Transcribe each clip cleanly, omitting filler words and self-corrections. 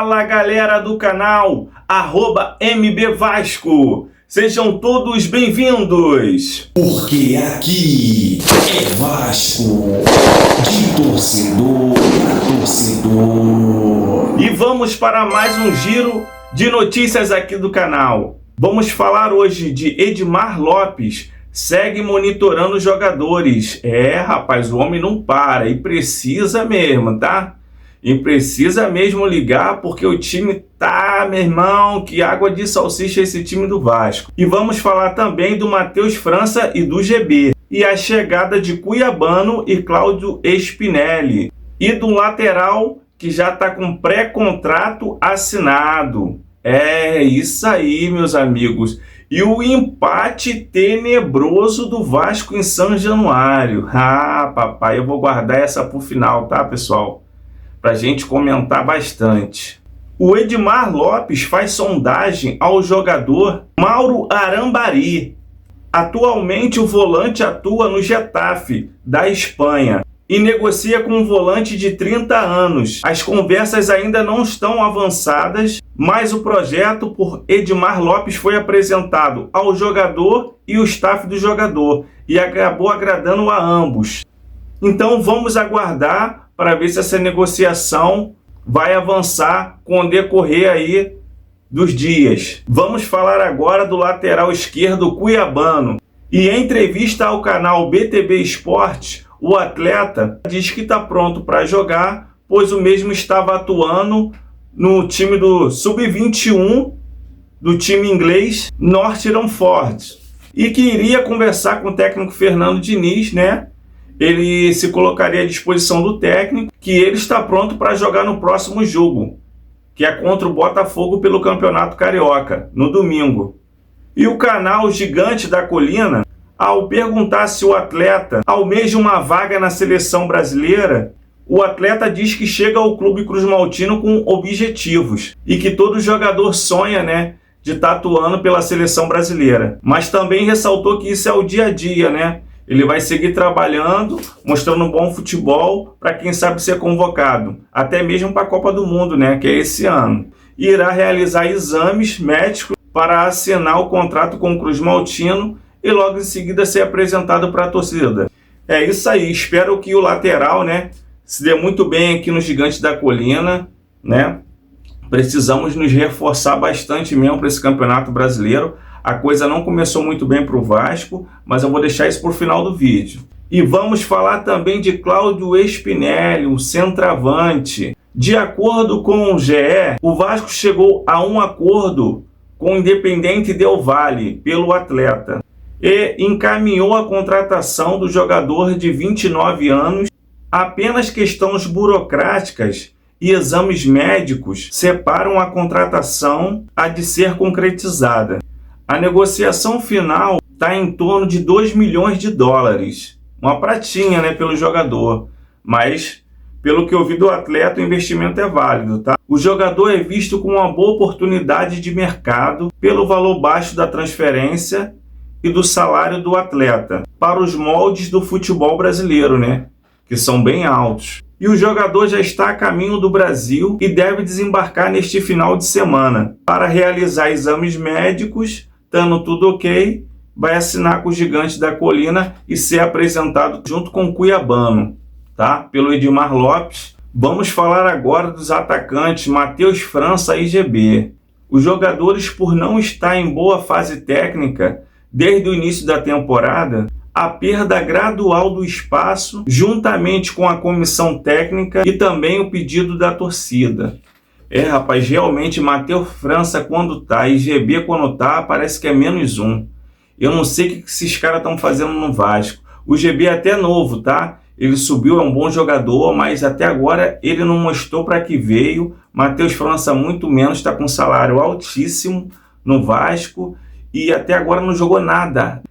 Fala galera do canal @MBVasco, sejam todos bem-vindos. Porque aqui é Vasco, de torcedor a torcedor. E vamos para mais um giro de notícias aqui do canal. Vamos falar hoje de Edmar Lopes, segue monitorando os jogadores. Rapaz, o homem não para e precisa mesmo, tá? E precisa mesmo ligar porque o time tá, meu irmão, que água de salsicha esse time do Vasco. E vamos falar também do Matheus França e do GB. E a chegada de Cuiabano e Cláudio Spinelli. E do lateral que já tá com pré-contrato assinado. É isso aí, meus amigos. E o empate tenebroso do Vasco em São Januário. Papai, eu vou guardar essa pro final, tá, pessoal? Pra gente comentar bastante. O Edmar Lopes faz sondagem ao jogador Mauro Arambari. Atualmente o volante atua no Getafe, da Espanha, e negocia com um volante de 30 anos. As conversas ainda não estão avançadas, mas o projeto por Edmar Lopes foi apresentado ao jogador e o staff do jogador, e acabou agradando a ambos. Então vamos aguardar para ver se essa negociação vai avançar com o decorrer aí dos dias. Vamos falar agora do lateral esquerdo Cuiabano. E em entrevista ao canal BTB Esporte, o atleta diz que está pronto para jogar, pois o mesmo estava atuando no time do Sub-21 do time inglês Nottingham Forest e que iria conversar com o técnico Fernando Diniz, né? Ele se colocaria à disposição do técnico, que ele está pronto para jogar no próximo jogo, que é contra o Botafogo pelo Campeonato Carioca, no domingo. E o canal Gigante da Colina, ao perguntar se o atleta almeja uma vaga na seleção brasileira, o atleta diz que chega ao Clube Cruz Maltino com objetivos e que todo jogador sonha, né, de estar atuando pela seleção brasileira. Mas também ressaltou que isso é o dia a dia, né? Ele vai seguir trabalhando, mostrando um bom futebol para quem sabe ser convocado, até mesmo para a Copa do Mundo, né, que é esse ano. E irá realizar exames médicos para assinar o contrato com o Cruz Maltino e logo em seguida ser apresentado para a torcida. É isso aí, espero que o lateral, né, se dê muito bem aqui no Gigante da Colina, né? Precisamos nos reforçar bastante mesmo para esse Campeonato Brasileiro. A coisa não começou muito bem para o Vasco, mas eu vou deixar isso para o final do vídeo. E vamos falar também de Cláudio Spinelli, o centroavante. De acordo com o GE, o Vasco chegou a um acordo com o Independente Del Valle pelo atleta e encaminhou a contratação do jogador de 29 anos. Apenas questões burocráticas e exames médicos separam a contratação a de ser concretizada. A negociação final está em torno de 2 milhões de dólares. Uma pratinha, né, pelo jogador. Mas, pelo que eu vi do atleta, o investimento é válido, tá? O jogador é visto como uma boa oportunidade de mercado pelo valor baixo da transferência e do salário do atleta para os moldes do futebol brasileiro, né, que são bem altos. E o jogador já está a caminho do Brasil e deve desembarcar neste final de semana para realizar exames médicos. Estando tudo ok, vai assinar com o Gigante da Colina e ser apresentado junto com o Cuiabano, tá? Pelo Edmar Lopes. Vamos falar agora dos atacantes Matheus França e GB. Os jogadores, por não estar em boa fase técnica desde o início da temporada, a perda gradual do espaço, juntamente com a comissão técnica e também o pedido da torcida. Rapaz, realmente Matheus França quando tá e GB quando tá, parece que é -1. Eu não sei o que esses caras estão fazendo no Vasco. O GB é até novo, tá? Ele subiu, é um bom jogador, mas até agora ele não mostrou para que veio. Matheus França muito menos, está com um salário altíssimo no Vasco e até agora não jogou nada.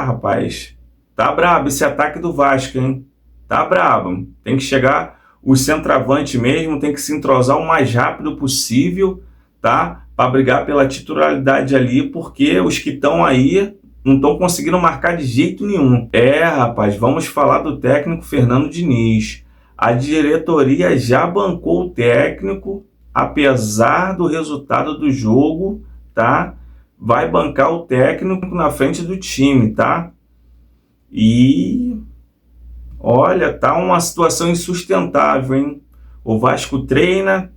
Rapaz, tá brabo esse ataque do Vasco, hein? Tá brabo. Tem que chegar o centroavante mesmo, tem que se entrosar o mais rápido possível, tá? Para brigar pela titularidade ali, porque os que estão aí não estão conseguindo marcar de jeito nenhum. Rapaz, vamos falar do técnico Fernando Diniz. A diretoria já bancou o técnico apesar do resultado do jogo, tá? Vai bancar o técnico na frente do time, tá? E olha, tá uma situação insustentável, hein? O Vasco treina,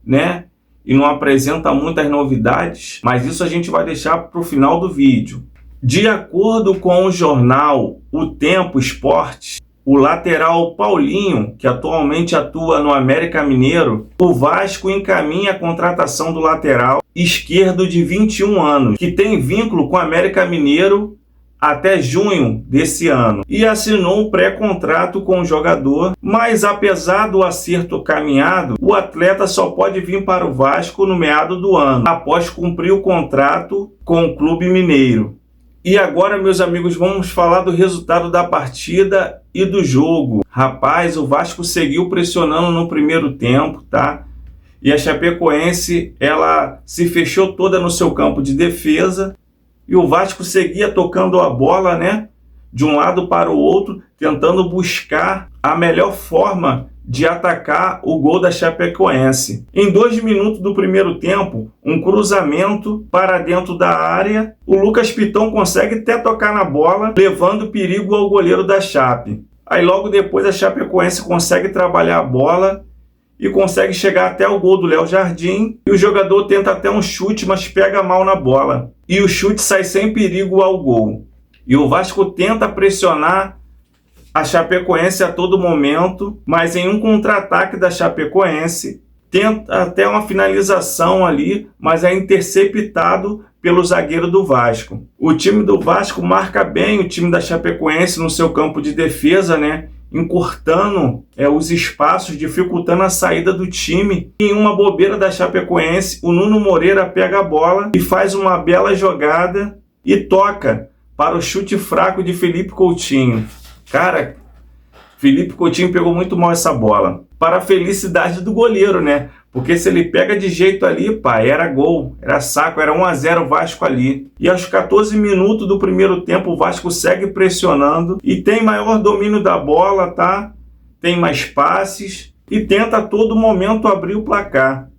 né? E não apresenta muitas novidades, mas isso a gente vai deixar para o final do vídeo. De acordo com o jornal O Tempo Esportes, o lateral Paulinho, que atualmente atua no América Mineiro, o Vasco encaminha a contratação do lateral esquerdo de 21 anos, que tem vínculo com o América Mineiro até junho desse ano, e assinou um pré-contrato com o jogador, mas apesar do acerto caminhado, o atleta só pode vir para o Vasco no meado do ano, após cumprir o contrato com o clube mineiro. E agora, meus amigos, vamos falar do resultado da partida e do jogo. Rapaz, o Vasco seguiu pressionando no primeiro tempo, tá? E a Chapecoense, ela se fechou toda no seu campo de defesa. E o Vasco seguia tocando a bola, né? De um lado para o outro, tentando buscar a melhor forma de atacar o gol da Chapecoense. Em 2 minutos do primeiro tempo, um cruzamento para dentro da área, o Lucas Piton consegue até tocar na bola, levando perigo ao goleiro da Chape. Aí logo depois a Chapecoense consegue trabalhar a bola e consegue chegar até o gol do Léo Jardim, e o jogador tenta até um chute, mas pega mal na bola. E o chute sai sem perigo ao gol. E o Vasco tenta pressionar a Chapecoense a todo momento, mas em um contra-ataque da Chapecoense, tenta até uma finalização ali, mas é interceptado pelo zagueiro do Vasco. O time do Vasco marca bem o time da Chapecoense no seu campo de defesa, né? Encurtando os espaços, dificultando a saída do time. Em uma bobeira da Chapecoense, o Nuno Moreira pega a bola e faz uma bela jogada e toca para o chute fraco de Felipe Coutinho. Cara, Felipe Coutinho pegou muito mal essa bola. Para a felicidade do goleiro, né? Porque se ele pega de jeito ali, pá, era gol, era saco, era 1-0 Vasco ali. E aos 14 minutos do primeiro tempo, o Vasco segue pressionando e tem maior domínio da bola, tá? Tem mais passes e tenta a todo momento abrir o placar.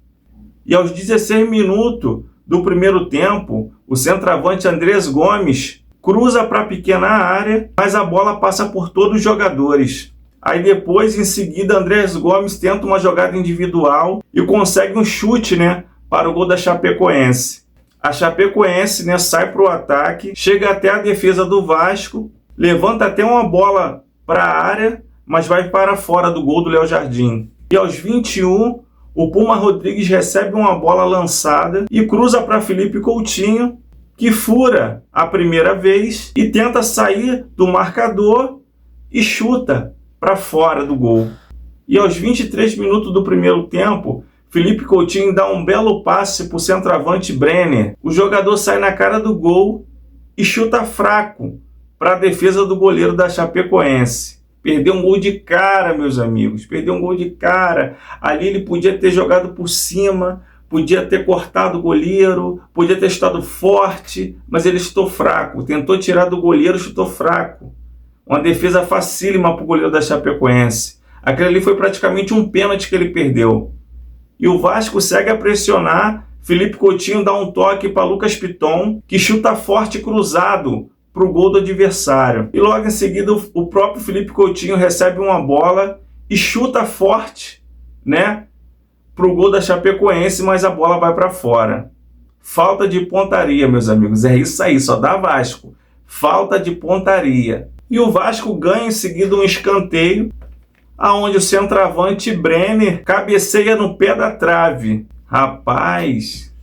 E aos 16 minutos do primeiro tempo, o centroavante Andrés Gomes cruza para a pequena área, mas a bola passa por todos os jogadores. Aí depois, em seguida, Andrés Gomes tenta uma jogada individual e consegue um chute, né, para o gol da Chapecoense. A Chapecoense, né, sai para o ataque, chega até a defesa do Vasco, levanta até uma bola para a área, mas vai para fora do gol do Léo Jardim. E aos 21, o Puma Rodrigues recebe uma bola lançada e cruza para Felipe Coutinho, que fura a primeira vez e tenta sair do marcador e chuta para fora do gol. E aos 23 minutos do primeiro tempo, Felipe Coutinho dá um belo passe para o centroavante Brenner. O jogador sai na cara do gol e chuta fraco para a defesa do goleiro da Chapecoense. Perdeu um gol de cara, meus amigos. Perdeu um gol de cara. Ali ele podia ter jogado por cima, podia ter cortado o goleiro, podia ter estado forte, mas ele chutou fraco. Tentou tirar do goleiro, chutou fraco. Uma defesa facílima para o goleiro da Chapecoense. Aquele ali foi praticamente um pênalti que ele perdeu. E o Vasco segue a pressionar. Felipe Coutinho dá um toque para Lucas Piton, que chuta forte cruzado para o gol do adversário. E logo em seguida o próprio Felipe Coutinho recebe uma bola e chuta forte, né, para o gol da Chapecoense, mas a bola vai para fora. Falta de pontaria, meus amigos. É isso aí, só dá Vasco. Falta de pontaria. E o Vasco ganha em seguida um escanteio, aonde o centroavante Brenner cabeceia no pé da trave. Rapaz,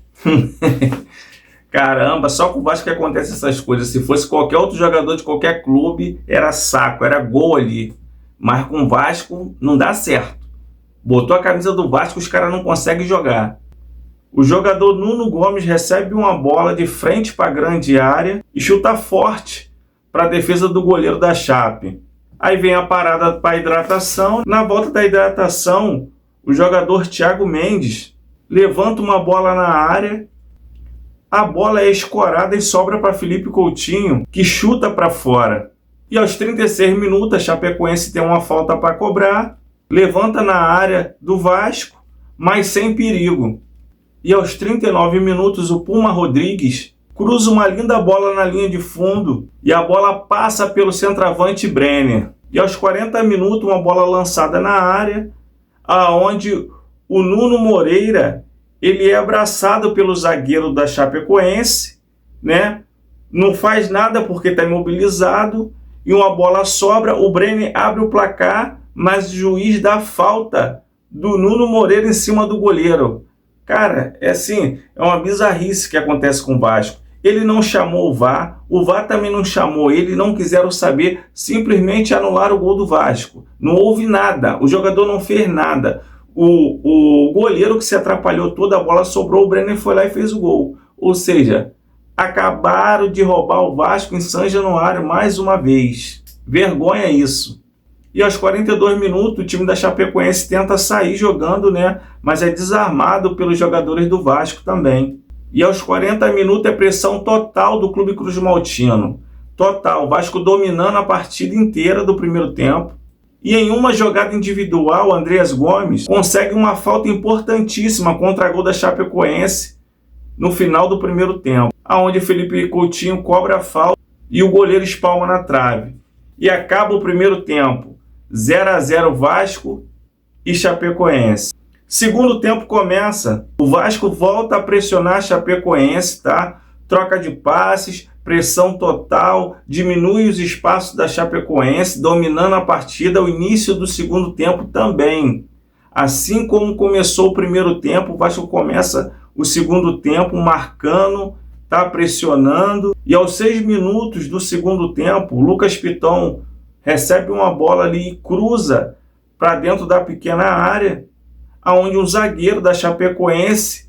caramba, só com o Vasco que acontece essas coisas. Se fosse qualquer outro jogador de qualquer clube, era saco, era gol ali. Mas com o Vasco não dá certo. Botou a camisa do Vasco, os caras não conseguem jogar. O jogador Nuno Gomes recebe uma bola de frente para a grande área e chuta forte para a defesa do goleiro da Chape. Aí vem a parada para a hidratação. Na volta da hidratação, o jogador Thiago Mendes levanta uma bola na área. A bola é escorada e sobra para Felipe Coutinho, que chuta para fora. E aos 36 minutos, a Chapecoense tem uma falta para cobrar. Levanta na área do Vasco, mas sem perigo. E aos 39 minutos, o Puma Rodrigues cruza uma linda bola na linha de fundo e a bola passa pelo centroavante Brenner. E aos 40 minutos, uma bola lançada na área, aonde o Nuno Moreira ele é abraçado pelo zagueiro da Chapecoense, né? Não faz nada porque está imobilizado e uma bola sobra, o Brenner abre o placar, mas o juiz dá falta do Nuno Moreira em cima do goleiro. Cara, é assim, é uma bizarrice que acontece com o Vasco. Ele não chamou o VAR também não chamou ele, não quiseram saber, simplesmente anularam o gol do Vasco. Não houve nada, o jogador não fez nada. O goleiro que se atrapalhou toda, a bola sobrou, o Brenner foi lá e fez o gol. Ou seja, acabaram de roubar o Vasco em São Januário mais uma vez. Vergonha isso. E aos 42 minutos, o time da Chapecoense tenta sair jogando, né? Mas é desarmado pelos jogadores do Vasco também. E aos 40 minutos é pressão total do Clube Cruz Maltino. Total, o Vasco dominando a partida inteira do primeiro tempo. E em uma jogada individual, o Andreas Gomes consegue uma falta importantíssima contra a gol da Chapecoense no final do primeiro tempo, aonde Felipe Coutinho cobra a falta e o goleiro espalma na trave. E acaba o primeiro tempo, 0-0 Vasco e Chapecoense. Segundo tempo começa, o Vasco volta a pressionar a Chapecoense, tá? Troca de passes, pressão total, diminui os espaços da Chapecoense, dominando a partida ao início do segundo tempo também. Assim como começou o primeiro tempo, o Vasco começa o segundo tempo marcando, tá pressionando. E aos 6 minutos do segundo tempo, o Lucas Piton recebe uma bola ali e cruza para dentro da pequena área, aonde um zagueiro da Chapecoense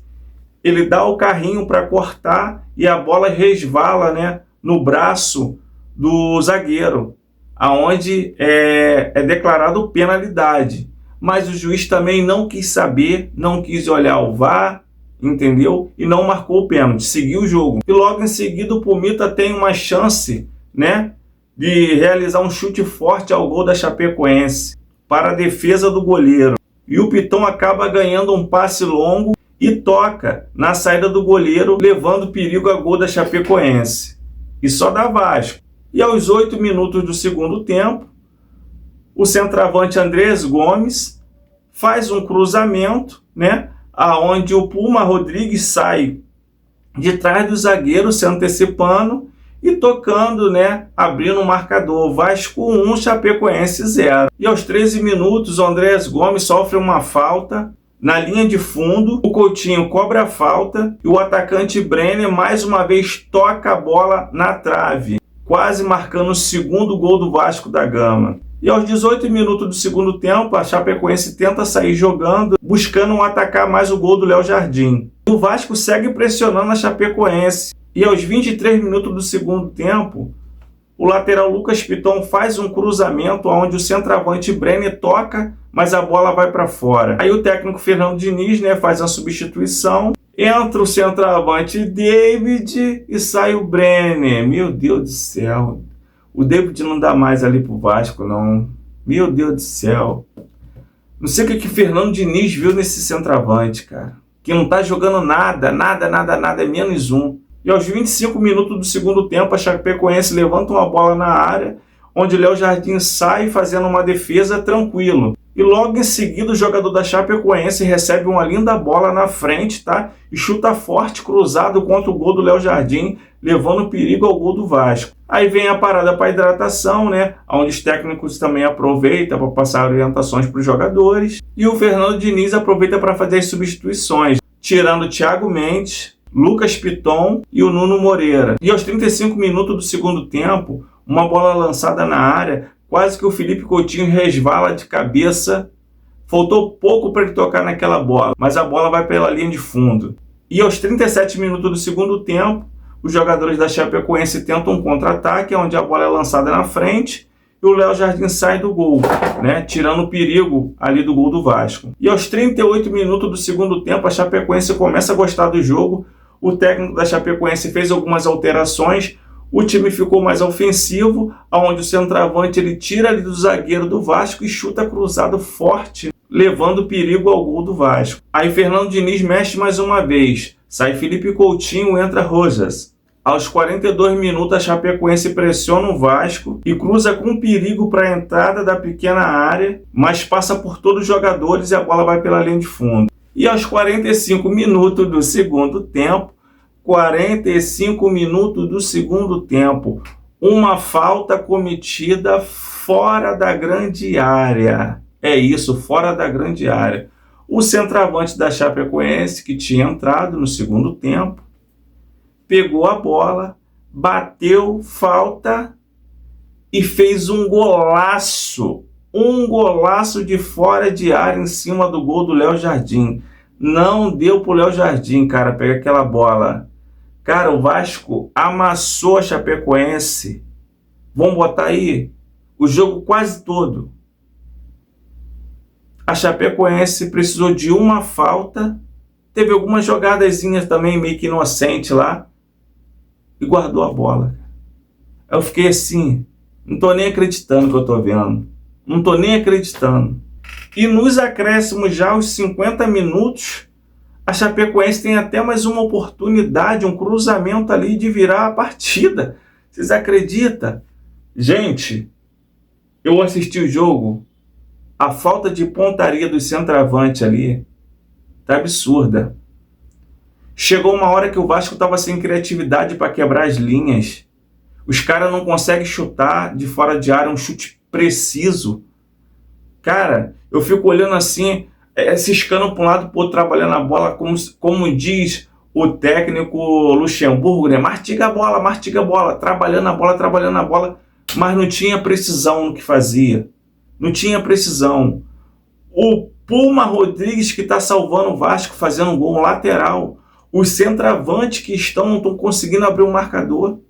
ele dá o carrinho para cortar e a bola resvala, né, no braço do zagueiro, aonde é declarado penalidade. Mas o juiz também não quis saber, não quis olhar o VAR, entendeu? E não marcou o pênalti, seguiu o jogo. E logo em seguida o Pumita tem uma chance, né, de realizar um chute forte ao gol da Chapecoense para a defesa do goleiro. E o Piton acaba ganhando um passe longo e toca na saída do goleiro, levando perigo a gol da Chapecoense. E só dá Vasco. E aos 8 minutos do segundo tempo, o centroavante Andreas Gomes faz um cruzamento, né, aonde o Puma Rodrigues sai de trás do zagueiro, se antecipando e tocando, né, abrindo o marcador. Vasco 1, Chapecoense 0. E aos 13 minutos, o Andreas Gomes sofre uma falta na linha de fundo, o Coutinho cobra a falta e o atacante Brenner mais uma vez toca a bola na trave, quase marcando o segundo gol do Vasco da Gama. E aos 18 minutos do segundo tempo, a Chapecoense tenta sair jogando, buscando atacar mais o gol do Léo Jardim. O Vasco segue pressionando a Chapecoense. E aos 23 minutos do segundo tempo, o lateral Lucas Piton faz um cruzamento onde o centroavante Brenner toca, mas a bola vai para fora. Aí o técnico Fernando Diniz, né, faz a substituição, entra o centroavante David e sai o Brenner. Meu Deus do céu. O David não dá mais ali pro Vasco, não. Meu Deus do céu. Não sei o que Fernando Diniz viu nesse centroavante, cara. Que não tá jogando nada, é menos um. E aos 25 minutos do segundo tempo, a Chapecoense levanta uma bola na área, onde Léo Jardim sai fazendo uma defesa tranquilo. E logo em seguida, o jogador da Chapecoense recebe uma linda bola na frente, tá? E chuta forte, cruzado contra o gol do Léo Jardim, levando perigo ao gol do Vasco. Aí vem a parada para hidratação, né? Onde os técnicos também aproveitam para passar orientações para os jogadores. E o Fernando Diniz aproveita para fazer as substituições, tirando Thiago Mendes, Lucas Piton e o Nuno Moreira. E aos 35 minutos do segundo tempo, uma bola lançada na área, quase que o Felipe Coutinho resvala de cabeça. Faltou pouco para ele tocar naquela bola, mas a bola vai pela linha de fundo. E aos 37 minutos do segundo tempo, os jogadores da Chapecoense tentam um contra-ataque, onde a bola é lançada na frente e o Léo Jardim sai do gol, né, tirando o perigo ali do gol do Vasco. E aos 38 minutos do segundo tempo, a Chapecoense começa a gostar do jogo. O técnico da Chapecoense fez algumas alterações, o time ficou mais ofensivo, onde o centroavante ele tira ali do zagueiro do Vasco e chuta cruzado forte levando perigo ao gol do Vasco. Aí Fernando Diniz mexe mais uma vez. Sai Felipe Coutinho, entra Rojas. Aos 42 minutos, a Chapecoense pressiona o Vasco e cruza com perigo para a entrada da pequena área, mas passa por todos os jogadores e a bola vai pela linha de fundo. E aos 45 minutos do segundo tempo, uma falta cometida fora da grande área. É isso, fora da grande área. O centroavante da Chapecoense, que tinha entrado no segundo tempo, pegou a bola, bateu falta e fez um golaço de fora de área em cima do gol do Léo Jardim. Não deu pro Léo Jardim, cara, pegar aquela bola. Cara, o Vasco amassou a Chapecoense. Vamos botar aí o jogo quase todo. A Chapecoense precisou de uma falta, teve algumas jogadazinhas também meio que inocente lá, e guardou a bola. Eu fiquei assim, não tô nem acreditando que eu tô vendo. Não tô nem acreditando. E nos acréscimos já, aos 50 minutos, a Chapecoense tem até mais uma oportunidade, um cruzamento ali de virar a partida. Vocês acreditam? Gente, eu assisti o jogo, a falta de pontaria do centroavante ali tá absurda. Chegou uma hora que o Vasco estava sem criatividade para quebrar as linhas. Os caras não conseguem chutar de fora de área, um chute preciso. Cara, eu fico olhando assim, ciscando para um lado para o outro, trabalhando a bola, como diz o técnico Luxemburgo, né? Mastiga a bola, trabalhando a bola, mas não tinha precisão no que fazia. Não tinha precisão. O Puma Rodrigues que está salvando o Vasco, fazendo um gol lateral. Os centroavantes que não estão conseguindo abrir o marcador.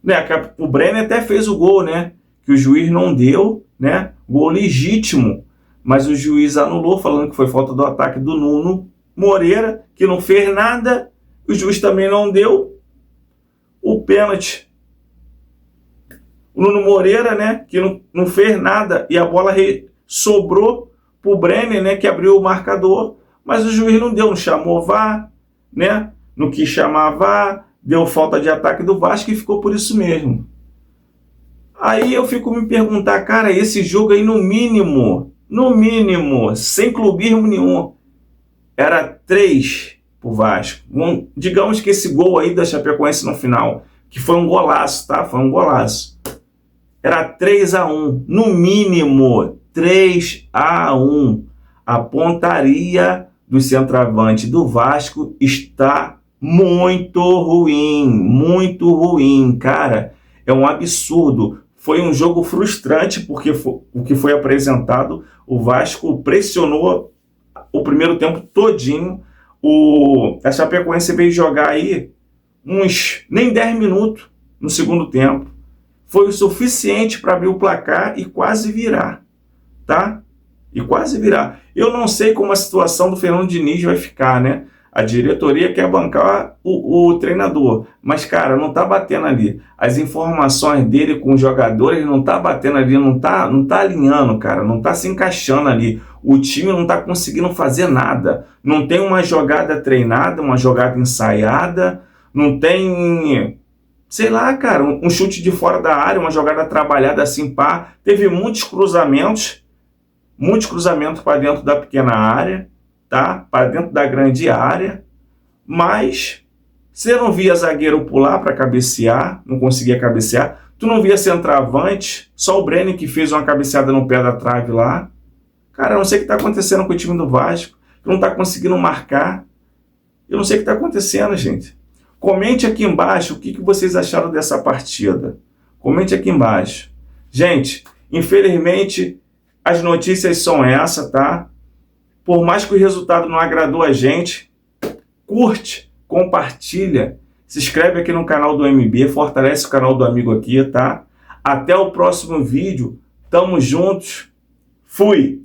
Né? O Brenner até fez o gol, né? Que o juiz não deu, né? Gol legítimo. Mas o juiz anulou, falando que foi falta do ataque do Nuno Moreira, que não fez nada. O juiz também não deu o pênalti. O Nuno Moreira, né? Que não fez nada. E a bola sobrou para o Brenner, né? Que abriu o marcador. Mas o juiz não deu, não chamou VAR, né? Não quis chamar VAR, deu falta de ataque do Vasco e ficou por isso mesmo. Aí eu fico me perguntar, cara, esse jogo aí no mínimo, sem clubismo nenhum, era 3 pro Vasco. Digamos que esse gol aí da Chapecoense no final, que foi um golaço, tá? Foi um golaço. Era 3-1, no mínimo 3-1. A pontaria do centroavante do Vasco está muito ruim, cara. É um absurdo. Foi um jogo frustrante, porque o que foi apresentado, o Vasco pressionou o primeiro tempo todinho. A Chapecoense veio jogar aí nem 10 minutos no segundo tempo. Foi o suficiente para abrir o placar e quase virar, tá? E quase virar. Eu não sei como a situação do Fernando Diniz vai ficar, né? A diretoria quer bancar o treinador, mas, cara, não tá batendo ali. As informações dele com os jogadores não tá batendo ali, não tá alinhando, cara, não tá se encaixando ali. O time não tá conseguindo fazer nada. Não tem uma jogada treinada, uma jogada ensaiada, não tem, sei lá, cara, um chute de fora da área, uma jogada trabalhada assim, pá. Teve muitos cruzamentos para dentro da pequena área, tá? Para dentro da grande área, mas você não via zagueiro pular para cabecear, não conseguia cabecear, tu não via centroavante, só o Brenner que fez uma cabeceada no pé da trave lá. Cara, eu não sei o que está acontecendo com o time do Vasco, que não está conseguindo marcar. Eu não sei o que está acontecendo, gente. Comente aqui embaixo o que vocês acharam dessa partida. Comente aqui embaixo. Gente, infelizmente, as notícias são essas, tá? Por mais que o resultado não agradou a gente, curte, compartilha, se inscreve aqui no canal do MB, fortalece o canal do amigo aqui, tá? Até o próximo vídeo. Tamo juntos. Fui!